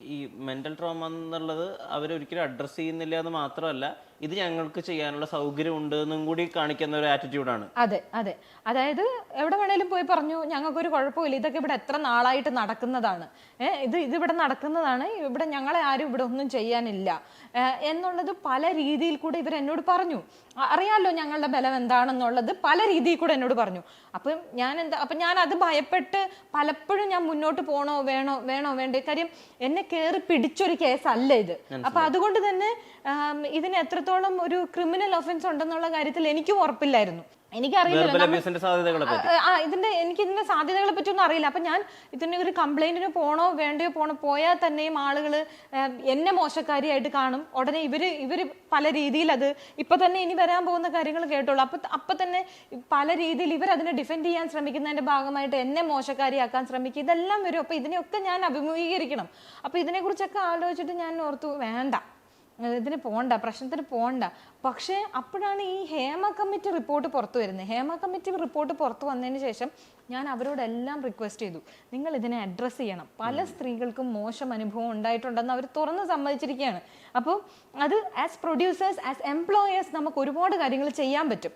ഈ mental trauma എന്നുള്ളത് അവരൊരിക്കലും അഡ്രസ്സ് ചെയ്യുന്നില്ല എന്ന് മാത്രമല്ല, ഇത് ഞങ്ങൾക്ക് ചെയ്യാനുള്ള സൗകര്യം ഉണ്ട് എന്നും കൂടി കാണിക്കുന്ന ഒരു ആറ്റിറ്റ്യൂഡാണ്. അതെ അതെ, അതായത് എവിടെ വേണേലും പോയി പറഞ്ഞു ഞങ്ങൾക്കൊരു കുഴപ്പമില്ല, ഇതൊക്കെ ഇവിടെ എത്ര നാളായിട്ട് നടക്കുന്നതാണ്, ഇതിവിടെ നടക്കുന്നതാണ്, ഇവിടെ ഞങ്ങളെ ആരും ഇവിടെ ഒന്നും ചെയ്യാനില്ല എന്നുള്ളത് പല രീതിയിൽ കൂടെ ഇവർ എന്നോട് പറഞ്ഞു. അറിയാലോ ഞങ്ങളുടെ ബലം എന്താണെന്നുള്ളത് പല രീതിയിൽ കൂടെ എന്നോട് പറഞ്ഞു. അപ്പം ഞാൻ അത് ഭയപ്പെട്ട് പലപ്പോഴും ഞാൻ മുന്നോട്ട് പോണോ വേണോ വേണ്ടേ, കാര്യം എന്നെ കയറി പിടിച്ചൊരു കേസല്ല ഇത്. അപ്പൊ അതുകൊണ്ട് തന്നെ ഇതിന് എത്രത്തോളം ഒരു ക്രിമിനൽ ഒഫൻസ് ഉണ്ടെന്നുള്ള കാര്യത്തിൽ എനിക്കും ഉറപ്പില്ലായിരുന്നു. എനിക്കറിയില്ല ഇതിന്റെ സാധ്യതകളെ പറ്റി ഒന്നും അറിയില്ല. അപ്പൊ ഞാൻ ഇതിന്റെ ഒരു കംപ്ലൈന്റിന് പോയാൽ തന്നെയും ആളുകൾ എന്നെ മോശക്കാരിയായിട്ട് കാണും. ഉടനെ ഇവര് പല രീതിയിൽ അത് ഇപ്പൊ തന്നെ ഇനി വരാൻ പോകുന്ന കാര്യങ്ങൾ കേട്ടോളൂ. അപ്പൊ തന്നെ പല രീതിയിൽ ഇവർ അതിനെ ഡിഫെൻഡ് ചെയ്യാൻ ശ്രമിക്കുന്നതിന്റെ ഭാഗമായിട്ട് എന്നെ മോശക്കാരിയാക്കാൻ ശ്രമിക്കും. ഇതെല്ലാം വരും. അപ്പൊ ഇതിനെയൊക്കെ ഞാൻ അഭിമുഖീകരിക്കണം. അപ്പൊ ഇതിനെ കുറിച്ചൊക്കെ ആലോചിച്ചിട്ട് ഞാൻ ഓർത്തു, വേണ്ട, ഇതിന് പോണ്ട, പ്രശ്നത്തിന് പോണ്ട. പക്ഷേ അപ്പോഴാണ് ഈ ഹേമ കമ്മിറ്റി റിപ്പോർട്ട് പുറത്തു വരുന്നത്. ഹേമ കമ്മിറ്റി റിപ്പോർട്ട് പുറത്തു വന്നതിന് ശേഷം ഞാൻ അവരോടെല്ലാം റിക്വസ്റ്റ് ചെയ്തു, നിങ്ങൾ ഇതിനെ അഡ്രസ്സ് ചെയ്യണം. പല സ്ത്രീകൾക്കും മോശം അനുഭവം ഉണ്ടായിട്ടുണ്ടെന്ന് അവർ തുറന്ന് സമ്മതിച്ചിരിക്കുകയാണ്. അപ്പോൾ അത് ആസ് പ്രൊഡ്യൂസേഴ്സ്, ആസ് എംപ്ലോയേഴ്സ് നമുക്ക് ഒരുപാട് കാര്യങ്ങൾ ചെയ്യാൻ പറ്റും.